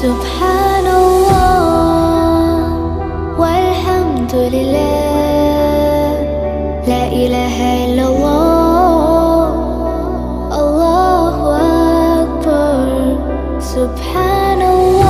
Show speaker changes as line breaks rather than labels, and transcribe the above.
سبحان الله والحمد لله، لا إله إلا الله، الله أكبر. سبحان الله